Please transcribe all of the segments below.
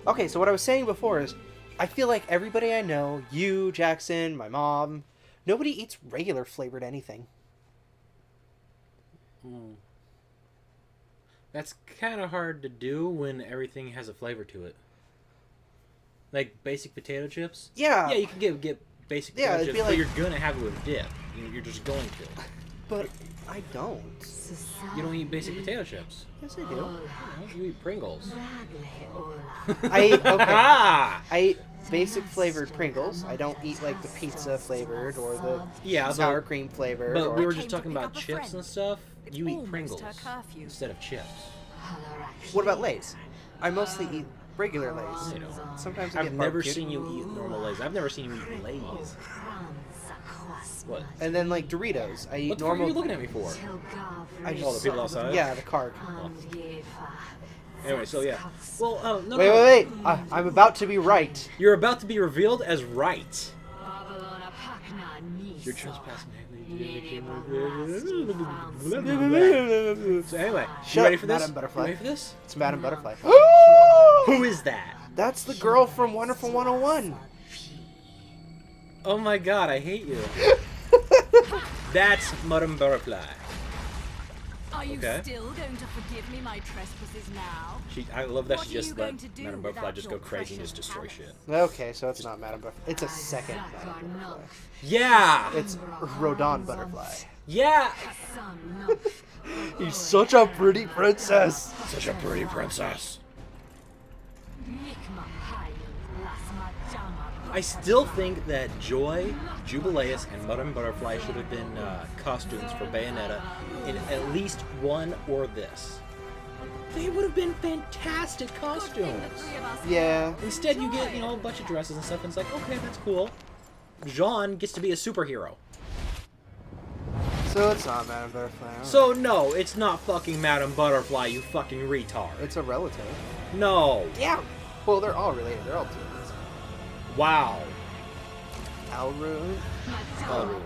Okay, so what I was saying before is, I feel like everybody I know, you, Jackson, my mom, nobody eats regular flavored anything. Mm. That's kind of hard to do when everything has a flavor to it. Like basic potato chips? Yeah. Yeah, you can get basic Yeah, potato it'd chips, be like... but you're gonna have it with dip. You're just going to. But I don't. You don't eat basic potato chips. Yes, I do. You know, you eat Pringles. I eat basic flavored Pringles. I don't eat like the pizza flavored or the sour cream flavored. But or... we were just talking about chips and stuff. You eat Pringles instead of chips. What about Lay's? I mostly eat regular Lay's. You know, Sometimes I I've get never barbecue. seen you eat normal Lay's. I've never seen you eat Lay's. What? And then like Doritos, I eat What the normal. fuck are you looking at me for? I just Oh, the people outside? Yeah, the card. Oh. Anyway, so yeah. Well, no. Wait! I'm about to be right. You're about to be revealed as right. You're trespassing. So anyway, you ready for this? Madam Butterfly. You ready for this? It's Madam Butterfly. Who is that? That's the girl from Wonderful 101. Oh my god, I hate you. That's Madam Butterfly. Are you still going to forgive me my trespasses now? I love that What she are just you let going to do Madam Butterfly without just go your crazy and precious just destroy talent? shit. Okay, so it's not Madam Butterfly. It's a second Madam Butterfly. Yeah! It's Rodon Butterfly. Yeah! He's such a pretty princess. Such a pretty princess. I still think that Joy, Jubileus, and Madame Butterfly should have been costumes for Bayonetta in at least one or this. They would have been fantastic costumes. Yeah. Instead, you get, a bunch of dresses and stuff, and it's like, okay, that's cool. Jean gets to be a superhero. So it's not Madame Butterfly. So, no, it's not fucking Madame Butterfly, you fucking retard. It's a relative. No. Yeah. Well, they're all related. They're all twins. Wow. Alrune? Alrune.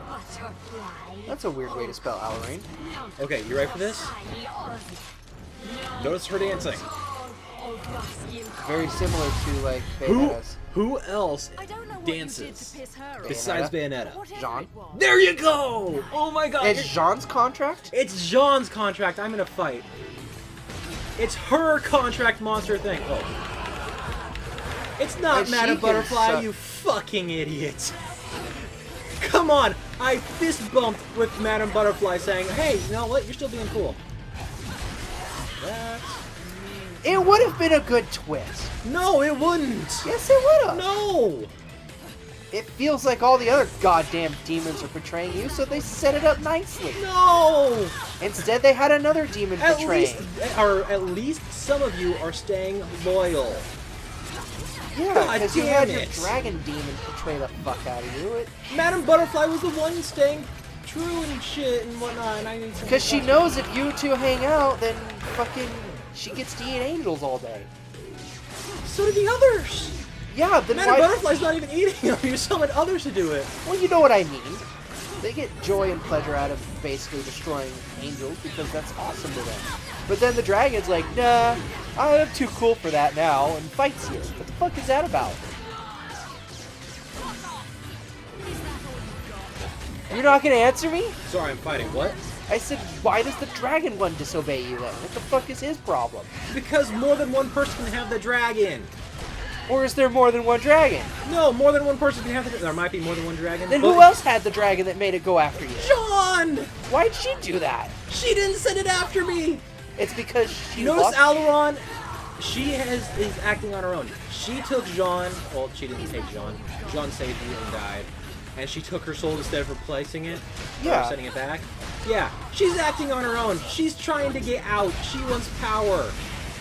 That's a weird way to spell Alrune. Okay, you ready for this? Notice her dancing. Very similar to, like, Bayonetta's. Who else I don't know what dances you did to piss her off. besides Bayonetta? Whatever Jean? it was. There you go! Oh my god! It's Jean's contract? It's Jean's contract. I'm in a fight. It's her contract monster thing. Oh. It's not And Madame she can Butterfly, suck. you fucking idiot. Come on! I fist bumped with Madame Butterfly saying, hey, you know what? You're still being cool. That's... It would have been a good twist. No, it wouldn't! Yes, it would have. No! It feels like all the other goddamn demons are betraying you, so they set it up nicely. No! Instead, they had another demon betraying. At least some of you are staying loyal. Yeah, God because you damn had your it. dragon demon betray the fuck out of you. Madame Butterfly was the one staying true and shit and whatnot, and I need some... Because she knows if you two hang out, then fucking she gets to eat angels all day. So do the others! Yeah, then Madame why... Butterfly's not even eating them, you summon others to do it. Well, you know what I mean. They get joy and pleasure out of basically destroying angels because that's awesome to them. But then the dragon's like, nah, I'm too cool for that now, and fights you. What the fuck is that about? You're not gonna answer me? Sorry, I'm fighting. What? I said, why does the dragon one disobey you then? What the fuck is his problem? Because more than one person can have the dragon. Or is there more than one dragon? No, more than one person can have the... There might be more than one dragon. Then but- who else had the dragon that made it go after you? John! Why'd she do that? She didn't send it after me! It's because she Notice lost... Aileron, she is acting on her own. She took Jean, well, she didn't take Jean. Jean saved you and died. And she took her soul instead of replacing it. Yeah. Or sending it back. Yeah, she's acting on her own. She's trying to get out. She wants power.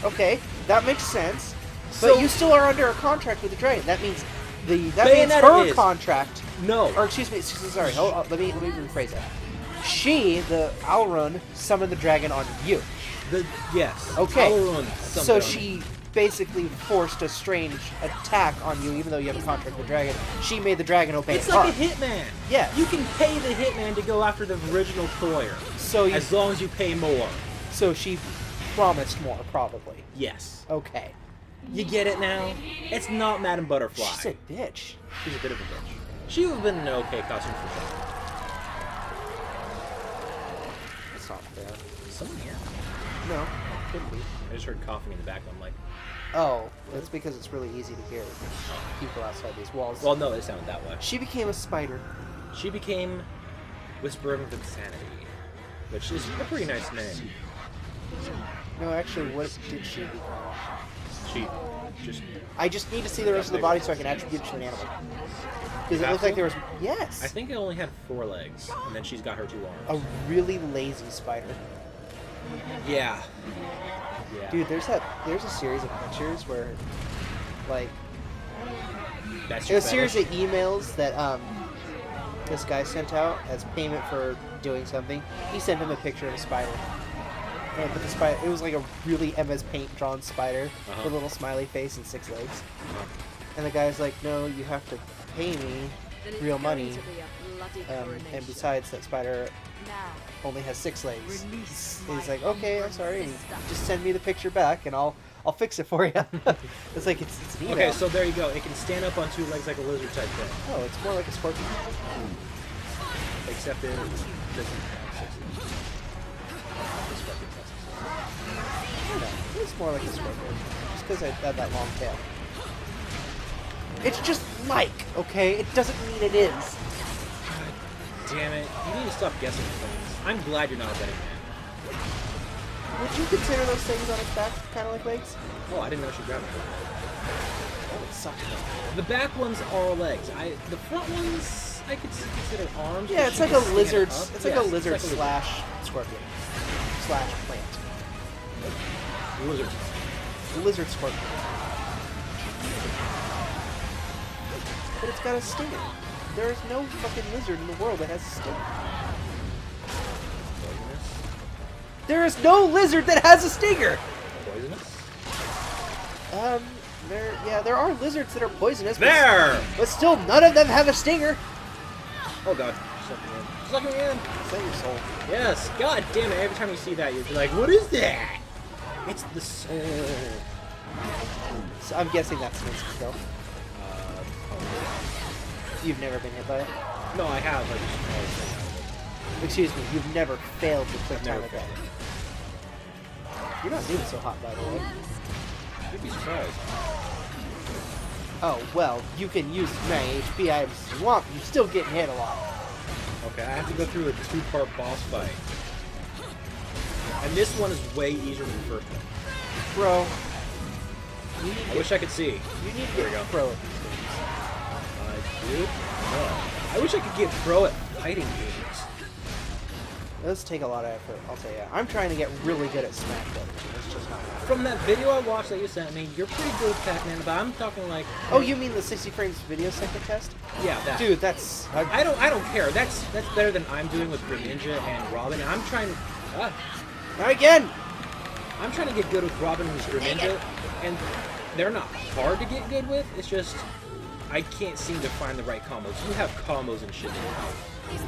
Okay, that makes sense. So- But you still are under a contract with the dragon. That means means Bayonetta her is. contract. No. Or excuse me, sorry. Hold on, let me rephrase that. She, the Alrun, summoned the dragon on you. Yes. Okay. Aileron So summoned she basically forced a strange attack on you, even though you have a contract with the dragon. She made the dragon obey It's her. like a hitman. Yeah. You can pay the hitman to go after the original player. So you, As long as you pay more. so she promised more, probably. Yes. Okay. You get it now? It's not Madame Butterfly. She's a bitch. She's a bit of a bitch. She would have been an okay costume for sure. That's not fair. Someone here. No, couldn't be. I just heard coughing in the back. I'm like, Oh, that's because it's really easy to hear people outside these walls. well, no, it sounded that way. She became a spider. She became Whisper of Insanity, which is a pretty nice name. No, actually, what did she become? She just... I just need to see the rest of the body so I can attribute it to an animal. Because it looked like there was... Yes! I think it only had 4 legs, and then she's got her 2 arms. A really lazy spider. Yeah. Yeah. Dude, there's a series of pictures where, like... That's There's a your series fetish? of emails that, this guy sent out as payment for doing something. He sent him a picture of a spider. But the spider, it was like a really MS Paint drawn spider with a little smiley face and 6 legs. And the guy's like, no, you have to pay me real money. And besides, that spider only has 6 legs. He's like, okay, I'm sorry. And just send me the picture back, and I'll fix it for you. It's like it's an email. Okay, so there you go. It can stand up on 2 legs like a lizard type thing. Oh, it's more like a scorpion. Except it doesn't have 6 legs. No, it's more like a scorpion. Just because I have that long tail. It's just like, okay? It doesn't mean it is. God damn it. You need to stop guessing things. I'm glad you're not a betting man. Would you consider those things on its back kind of like legs? Oh, I didn't know she grabbed it. Oh, it sucked. The back ones are legs. The front ones I could consider arms. Yeah, but it's she like can a stand lizard. up. It's like Yes, a lizard it's like a slash scorpion slash plant. lizard. Lizard scorpion. But it's got a stinger. There is no fucking lizard in the world that has a stinger. Poisonous. There is no lizard that has a stinger. Poisonous. There are lizards that are poisonous. There. But still, none of them have a stinger. Oh god. Sucking in. Sucking in. Is that your soul? Yes. God damn it. Every time you see that, you're like, what is that? It's the soul. So I'm guessing that's an instant kill. You've never been hit by it? No, I have. I just Excuse me, you've never failed the quick time never event. failed. You're not doing so hot, by the way. You'd be surprised. Oh, well, you can use as many HP items as you want, but you're still getting hit a lot. Okay, I have to go through a 2-part boss fight. And this one is way easier than the first one. Bro, you need I wish I could see. you need to There get you go. pro at these games. I do? No. I wish I could get pro at fighting games. Those take a lot of effort, I'll tell you. I'm trying to get really good at Smash Brothers, and it's just not happening. From that video I watched that you sent me, you're pretty good with Pac-Man, but I'm talking like... Oh, you mean the 60 frames video second test? Yeah, that. Dude, that's... I don't care. That's better than I'm doing with Greninja and Robin. I'm trying... Not again! I'm trying to get good with Robin who's Greninja, and they're not hard to get good with. It's just I can't seem to find the right combos. You have combos and shit. Yeah.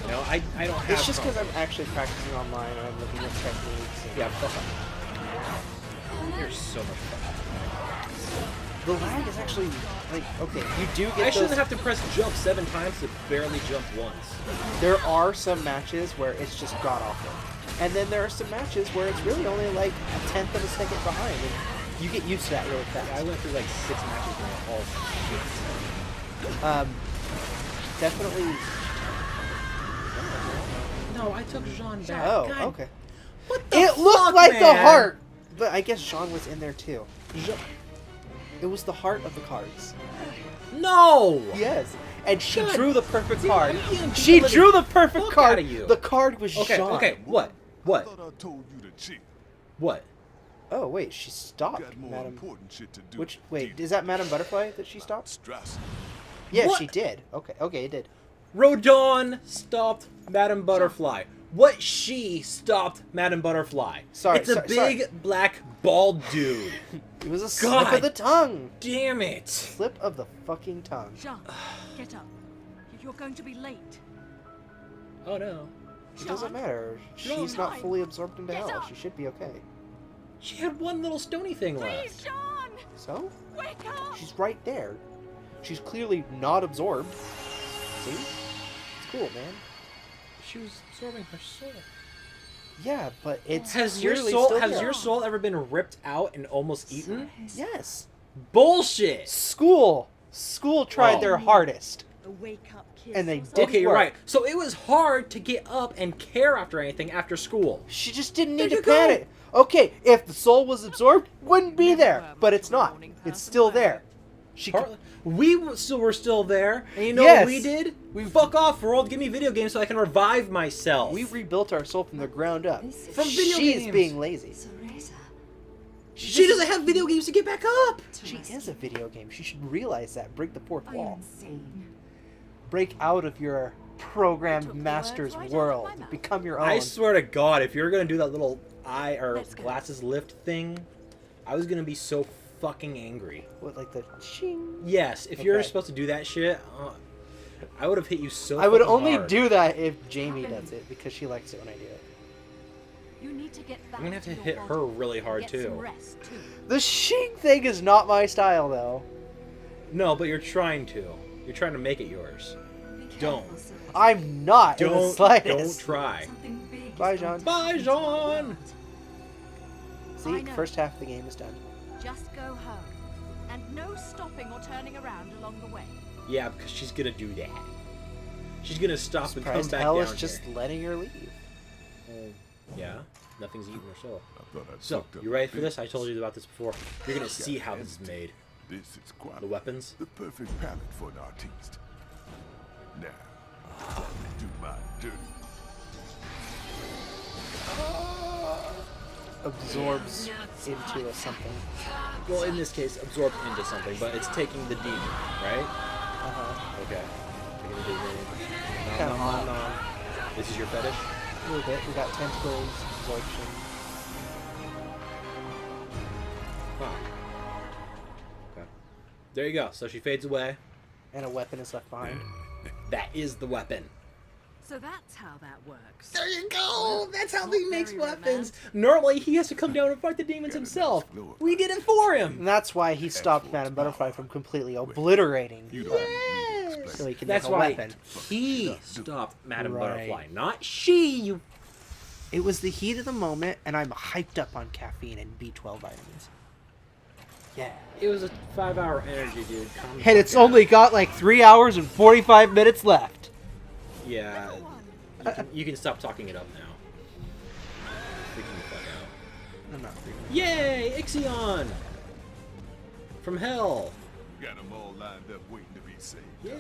You know, I don't have. It's just because combos. I'm actually practicing online and I'm looking at techniques. And Yeah, fuck off. You're so much fun. the lag is actually like okay. You do get. I shouldn't those, have to press jump 7 times to barely jump once. There are some matches where it's just god awful, and then there are some matches where it's really only like a tenth of a second behind, and you get used to that really fast. I went through like 6 matches and all shit. Definitely. No, I took Jean back. Oh, God. okay. What the It looked fuck, like man? the heart, but I guess Jean was in there too. It was the heart of the cards. No! Yes, and she God drew the perfect damn, card. I'm getting She people drew to the perfect fuck card. outta you. The card was Okay, Jean. okay, what? I What? thought I told you to cheat. What? Oh wait, she stopped, Got more Madam. important shit to do. Which wait, is that Madam Butterfly that she stopped? Stress. Yeah, What? she did. Okay, it did. Rodon stopped Madame Butterfly. What she stopped Madame Butterfly? Sorry, it's a big black bald dude. It was a slip God. of the tongue. Damn it! Slip of the fucking tongue. Jean, get up. You're going to be late. Oh no. It doesn't matter. No, She's not fine. fully absorbed into Get hell. up. She should be okay. She had one little stony thing Please, left. Jean! So? Wake up! She's right there. She's clearly not absorbed. See? It's cool, man. She was absorbing her soul. Yeah, but it's Has your clearly soul still has there. your soul ever been ripped out and almost eaten? Yes. Bullshit. School tried Oh. their hardest. A wake up kiss. And they or did something? Okay, you're work. right. So it was hard to get up and care after anything after school. She just didn't There need to you go. panic. Okay, if the soul was absorbed, wouldn't be Never there. were But much it's of a not. morning It's person, still were there. you? She Part- we were still there, and you know Yes. what we did? We fuck off, world. Give me video games so I can revive myself. we rebuilt our soul from the ground up. From video She's games. being lazy. She doesn't have video games to get back up. She is a video game. She should realize that. Break the fourth Are you wall. insane? Break out of your programmed Took the master's words right out of world. my mouth. Become your own. I swear to God, if you're gonna do that little eye or Let's go. glasses lift thing, I was gonna be so fucking angry. What, like the shing? Yes, if you're Okay. supposed to do that shit, I would have hit you so. I would fucking only hard. do that if Jamie does it because she likes it when I do it. You need to get back I'm gonna have to your hit body her really and hard get too. some rest, too. The shing thing is not my style, though. No, but you're trying to. You're trying to make it yours. Be careful, Don't. Sylvia. I'm not in the Don't slightest. try. Something big is Bye, going Jean. to Bye, happen. Jean. See, I know. first half of the game is done. Just go home. And no stopping or turning around along the way. Yeah, because she's gonna do that. She's gonna stop and come Surprised back Ellis down just here. letting her leave. Yeah, nothing's eating her soul. I thought I So, sucked up you ready a for this? bit. I told you about this before. You're gonna see how this is made. This is quite The weapons. the perfect palette for an artiste. Now, do my dirty. Absorbs into a something. Well, in this case, absorbed into something, but it's taking the demon, right? Uh-huh. Okay. Taking the demon. Kinda hot. This is your fetish? A little bit. We got tentacles, absorption. Huh. Okay. There you go. So she fades away. And a weapon is left behind. That is the weapon. So that's how that works. There you go. That's how Not he makes very weapons. Normally, he has to come down and fight the demons himself. We did it for him. And that's why he stopped Madame Butterfly from completely obliterating. You don't need to explain. So he can That's make a why weapon. he stopped Madame Right. Butterfly, not she. You. It was the heat of the moment, and I'm hyped up on caffeine and B12 vitamins. Yeah. It was a 5-hour energy, dude. Calm the And it's fuck down. only got like 3 hours and 45 minutes left. Yeah. You can stop talking it up now. Freaking the fuck out. I'm not freaking. Yay! Ixion! From hell! Got them all lined up waiting to be saved. Yay!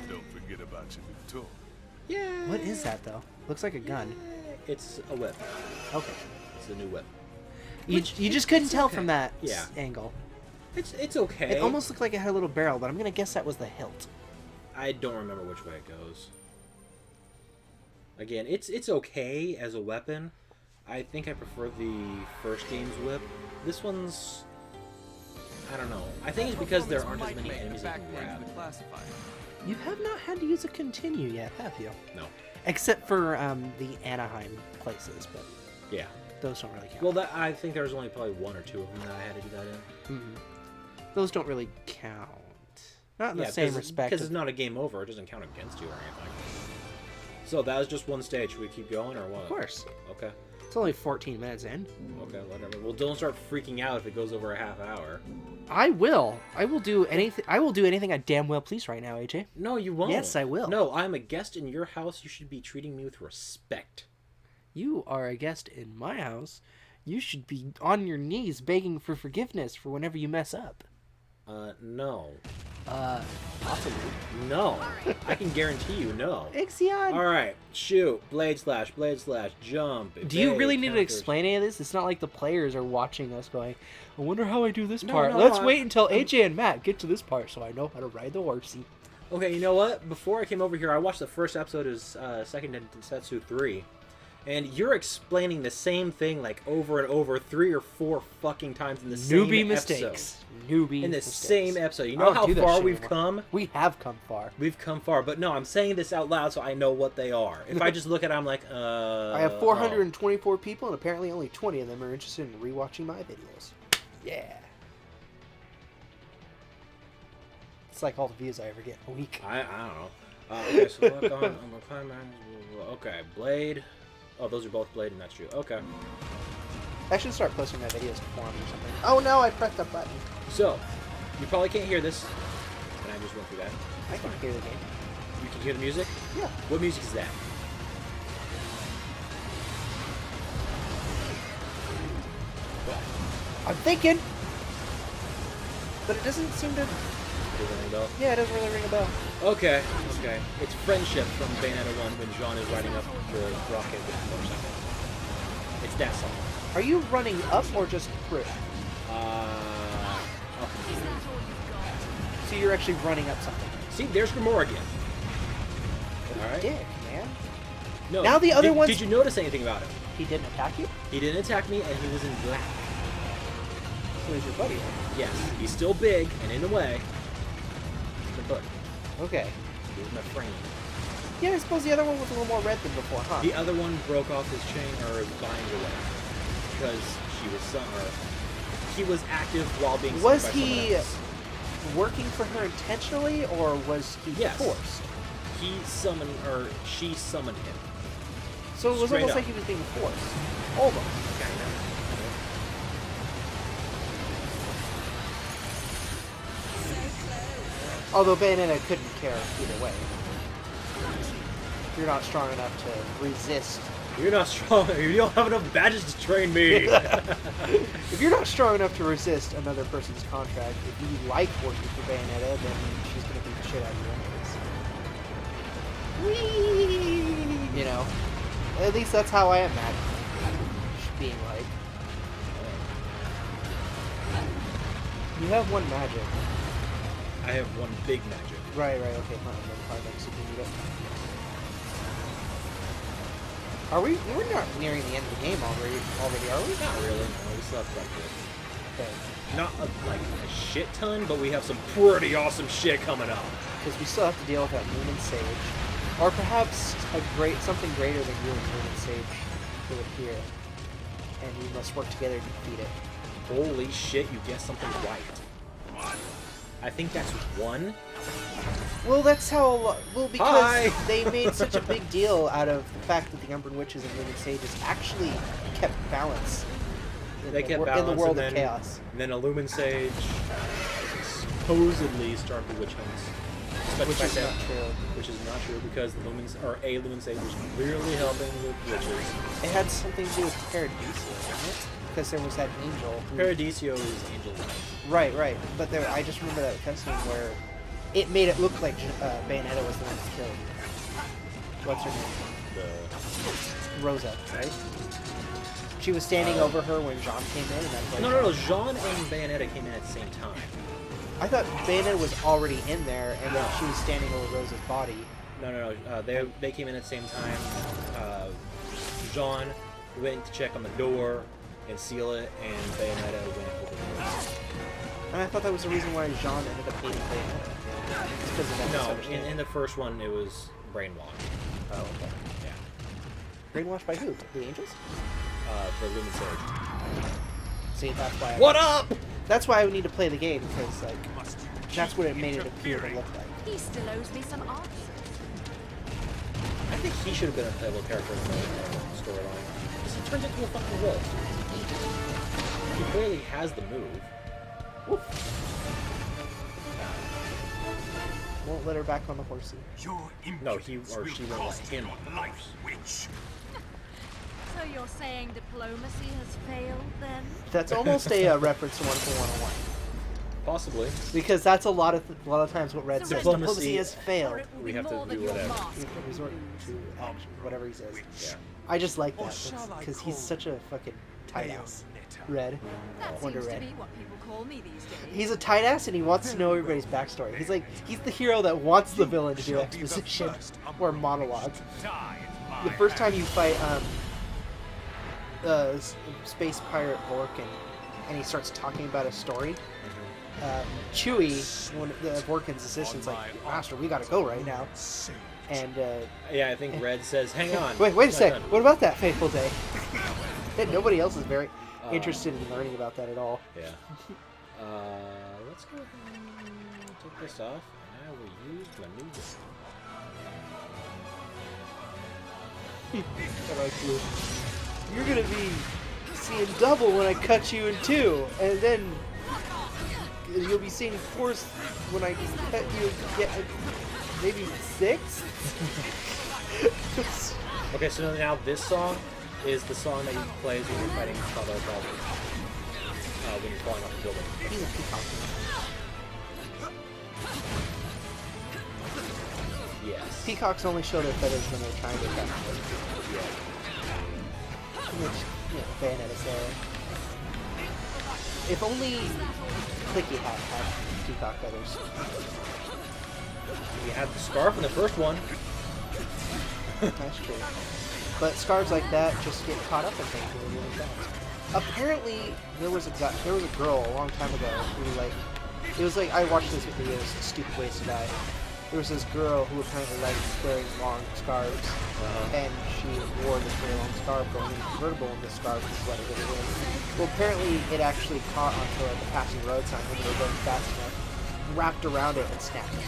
Don't forget about your new toy. Yay! What is that though? Looks like a gun. It's a whip. Okay. It's the new whip. You just couldn't it's tell okay. from that Yeah. angle. It's okay. It almost looked like it had a little barrel, but I'm gonna guess that was the hilt. I don't remember which way it goes. Again, it's okay as a weapon. I think I prefer the first game's whip. This one's... I don't know. I think it's because there aren't as many enemies you can grab. You have not had to use a continue yet, have you? No. Except for the Anaheim places, but Yeah. those don't really count. Well, I think there's only probably 1 or 2 of them that I had to do that in. Mhm. Those don't really count. Not in the Yeah, same respect. because of- it's not a game over. It doesn't count against you or anything. So that was just one stage. Should we keep going or what? Of course. Okay. It's only 14 minutes in. Okay, whatever. Well, don't start freaking out if it goes over a half hour. I will. I will do anything. I will do anything I damn well please right now, AJ. No, you won't. Yes, I will. No, I'm a guest in your house. You should be treating me with respect. You are a guest in my house. You should be on your knees begging for forgiveness for whenever you mess up. No. Possibly. No. I can guarantee you no. Ixion! Alright, shoot. Blade slash, jump. Do you evade, really need to counters. explain any of this? It's not like the players are watching us going, I wonder how I do this No, part. no, Let's I- wait until AJ and Matt get to this part so I know how to ride the horsey. Okay, you know what? Before I came over here, I watched the first episode of Second Densetsu 3. And you're explaining the same thing like over and over 3 or 4 fucking times in the same Newbie episode. mistakes. Newbie In the mistakes. same episode. You I know don't how do that far shit we've anymore. come? We have come far. We've come far. But no, I'm saying this out loud so I know what they are. If I just look at it, I'm like, I have 424 people, and apparently only 20 of them are interested in rewatching my videos. Yeah. It's like all the views I ever get in a week. I don't know. Okay, so look on the climax. Okay, Blade. Oh, those are both Blade, and that's true. Okay. I should start posting my videos to forums or something. Oh no, I pressed a button. So, you probably can't hear this, and I just went through that. I can hear the game. You can hear the music? Yeah. What music is that? I'm thinking! But it doesn't seem to... Does it ring a bell? Yeah, it doesn't really ring a bell. Okay, okay. It's Friendship from Bayonetta 1 when Jean is riding up the rocket with the motorcycle. It's that song. Are you running up or just through? Up. So you're actually running up something. See, there's Gamora again. Alright. Dick, man. No, Now the other ones... Did you notice anything about him? He didn't attack you? He didn't attack me, and he was in black. So he's your buddy, right? Yes, he's still big and in the way. He's my buddy. Okay. He's my friend. Yeah, I suppose the other one was a little more red than before, huh? The other one broke off his chain or bind away because she was he was active while being summoned Was by he someone else. working for her intentionally, or was he Yes. forced? He summoned, or she summoned him. So it was Straight almost up. like he was being forced. Almost. Kind of. Although Bayonetta couldn't care either way. You're not strong enough to resist. You're not strong. You don't have enough badges to train me. If you're not strong enough to resist another person's contract, if you like working for Bayonetta, then she's gonna beat the shit out of you anyways. Whee! You know, at least that's how I imagine it being like. You have one magic. I have one big magic. Right, okay, fine. Then fine, then super need it. Are we? We're not nearing the end of the game already, are we? Not really. No, we still have quite a bit. Okay. Not like a shit ton, but we have some pretty awesome shit coming up. Because we still have to deal with that Moon and Sage. Or perhaps something greater than you and Moon and Sage will appear. And you must work together to defeat it. Holy shit, you guessed something right. I think that's one. Well, that's how... Well, because Hi! they made such a big deal out of the fact that the Umbran Witches and Moon and Sages actually kept balance. They kept balance in the world and of then, chaos. And then Illumin Sage supposedly started the witch hunts. Despite the Which fact is that- not true. Which is not true because the Lumen Sage was clearly helping with witches. It had something to do with Paradisio, didn't it? Because there was that angel. Paradiso is Angel Light. Right. But there, I just remember that cutscene where it made it look like Bayonetta was the one that killed. What's her name? Rosa, right? She was standing over her when Jean came in, and that's why. No. Jean and Bayonetta came in at the same time. I thought Bayonetta was already in there, and then she was standing over Rosa's body. No. They came in at the same time. Jean went to check on the door and seal it, and Bayonetta went over the door. And I thought that was the reason why Jean ended up hating Bayonetta. It's because of that No, misunderstanding. in the first one, it was brainwashed. Oh, okay. Yeah. Brainwashed by who? The angels? The Lumen Sage. See, that's why. What up? That's why I would need to play the game, because like that's what it made it appear to look like. He still owes me some answers. I think he should have been a playable character in the storyline. Because he turns into a fucking wolf. He clearly has the move. Woof. Won't let her back on the horsey. No, he or she won't let him on the horse. So you're saying diplomacy has failed, then? That's almost a reference to 101. Possibly. Because that's a lot of times what Red So says. diplomacy- Diplomacy has Or failed. it will We be have to more do than your whatever. mask. You have to resort to action, whatever he says. Yeah. I just like that because he's such a fucking tight ass. Red. That Wonder seems to Red. be what people call me these days. He's a tight ass and he wants to know everybody's backstory. He's the hero that wants the villain to do exposition or monologue. The first time you fight space pirate Vorkin and he starts talking about a story, Chewie, one of the Vorkin's assistant's like, Master, we gotta go right now. And Yeah, I think Red says, hang on. wait a It's sec. not done. What about that fateful day? And nobody else is very interested in learning about that at all. Yeah. Let's go ahead and take this off. will use maneuver. You're gonna be seeing double when I cut you in two, and then you'll be seeing force when I cut you and get maybe 6. Okay, so now this song is the song that you plays when you're fighting Shadow Baldwin. When you're falling off the building. He's a peacock. Yes. Peacocks only show their feathers when they're trying to attack. Which, Bayonetta's there. If only Clicky had peacock feathers. You had the scarf in the first one. That's true. But scarves like that just get caught up in things really, really fast. Apparently, there was a girl a long time ago who it was like I watched this video, Stupid Ways to Die. There was this girl who apparently liked wearing long scarves, and she wore this very long scarf going into convertible, and the scarf was let her get it in. Well, apparently it actually caught onto the passing road sign when they were going fast enough, wrapped around it, and snapped it.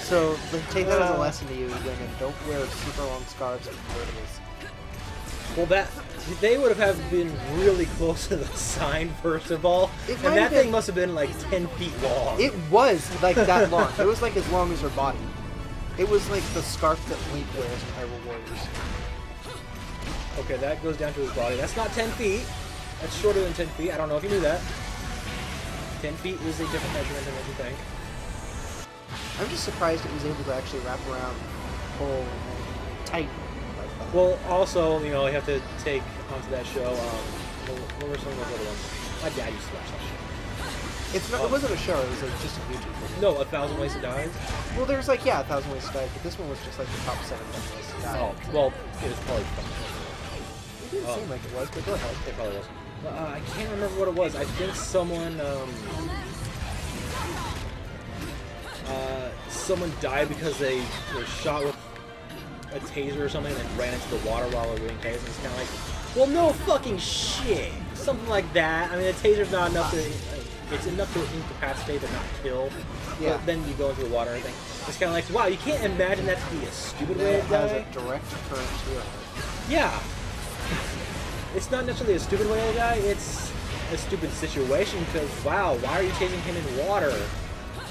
So take that as a lesson to you, women. Don't wear super long scarves in convertibles. Well, they would have been really close to the sign, first of all. And that thing must have been like 10 feet long. It was like that long. It was like as long as her body. It was like the scarf that Link wears in Hyrule Warriors. Okay, that goes down to his body. That's not 10 feet. That's shorter than 10 feet. I don't know if you knew that. 10 feet is a different measurement than what you think. I'm just surprised it was able to actually wrap around whole and tight. Well, also, you have to take onto that show, what were some of those other ones? My dad used to watch that show. It's not. It wasn't a show. It was just a YouTube video. No, 1,000 Ways to Die? Well, there's 1,000 Ways to Die, but this one was just like the top 7 best ways to die. Oh, well, it was probably fun. It didn't seem like it was, but go ahead. It probably was. I can't remember what it was. I think someone died because they were shot with a taser or something and ran into the water while they were doing tasers. And it's kind of like, well, no fucking shit. Something like that. I mean, a taser's not enough to... it's enough to incapacitate but not kill. Yeah. But then you go into the water and everything. It's kind of like, wow, you can't imagine that to be a stupid way to die. It has a direct current to it. Yeah. It's not necessarily a stupid way to die. It's a stupid situation because, wow, why are you chasing him in water?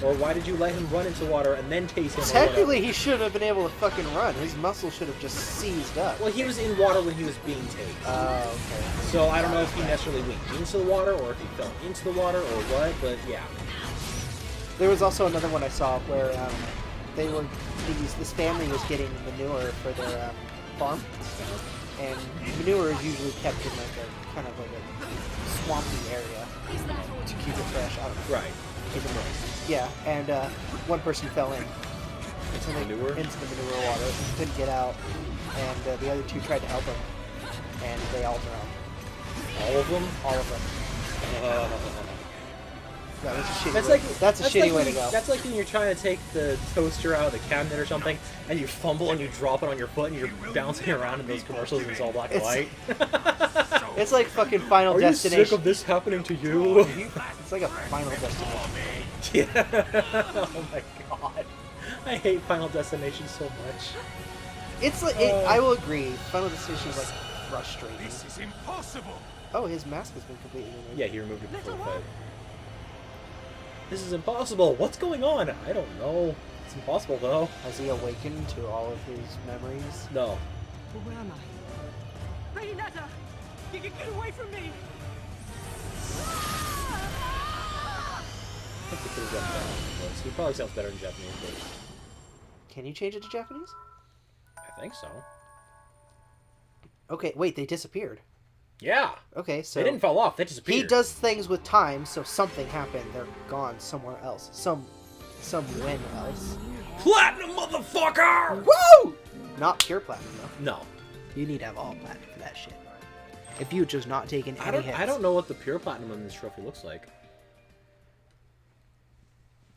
Or why did you let him run into water and then tase him? Technically, he should have been able to fucking run. His muscle should have just seized up. Well, he was in water when he was being tased. Oh, okay. So I don't know if he necessarily went into the water or if he fell into the water or what, but yeah. There was also another one I saw where this family was getting manure for their farm, and manure is usually kept in like a kind of like a swampy area to keep it fresh. I don't know. Right. Keep it moist. Yeah, and one person fell in Into the manure? into the manure water and couldn't get out, and the other two tried to help him, and they all drowned. All of them? All of them. That was a shitty That's a shitty way to go. That's like when you're trying to take the toaster out of the cabinet or something, and you fumble and you drop it on your foot, and you're bouncing around in those commercials, and it's all black and white. It's like fucking Final Are Destination. you sick of this happening to you? It's like a Final Destination. Yeah. Oh my god. I hate Final Destination so much. It's like I will agree. Final Destination is like frustrating. This is impossible. Oh, his mask has been completely removed. Yeah, he removed it before the fight. This is impossible. What's going on? I don't know. It's impossible though. Has he awakened to all of his memories? No. Well, where am I? Bayonetta! You can get away from me! I think they could have done better. He probably sounds better in Japanese, but Can you change it to Japanese? I think so. Okay, wait, they disappeared. Yeah. Okay, so They didn't fall off. They disappeared. he does things with time, so something happened. They're gone somewhere else. Some when else. Platinum, motherfucker! Woo! Not pure platinum though. No. You need to have all platinum for that shit. If you just not taken any hits. I don't know what the pure platinum in this trophy looks like.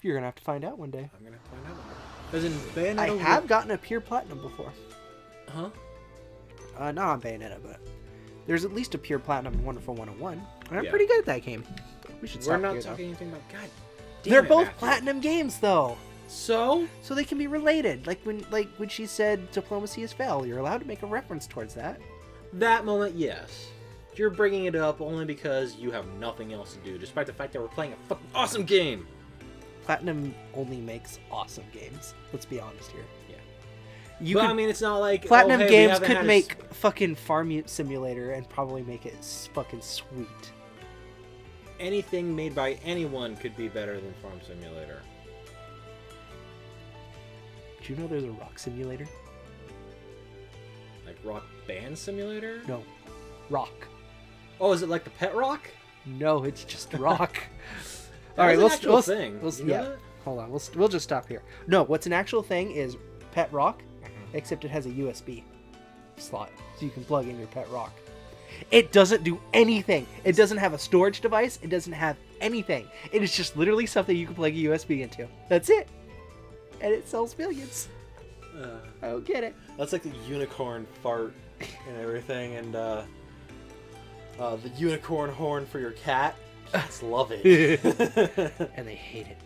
You're gonna have to find out one day. I'm gonna find out. Because in Bayonetta, I have gotten a pure platinum before. Huh? Not on Bayonetta, but there's at least a pure platinum in Wonderful 101. And I'm Yeah. pretty good at that game. We should We're stop not here, talking anything about God. They're it, both Matthew. platinum games, though. So They can be related. Like when she said diplomacy has failed, you're allowed to make a reference towards that. that moment, yes. You're bringing it up only because you have nothing else to do, despite the fact that we're playing a fucking awesome game. Platinum only makes awesome games. Let's be honest here. Yeah. But I mean, it's not like Platinum oh, hey, we Games haven't could had make fucking Farm Simulator and probably make it fucking sweet. anything made by anyone could be better than Farm Simulator. Do you know there's a rock simulator? Like Rock Band Simulator? No. Rock. Oh, is it like the Pet Rock? No, it's just rock. That All right, was an let's actual thing. You know yeah. that? Hold on. We'll just stop here. No, what's an actual thing is Pet Rock, except it has a USB slot, so you can plug in your Pet Rock. It doesn't do anything. It doesn't have a storage device. It doesn't have anything. It is just literally something you can plug a USB into. That's it. And it sells millions. I don't get it. That's like the unicorn fart and everything, and the unicorn horn for your cat. Cats love it. And they hate it.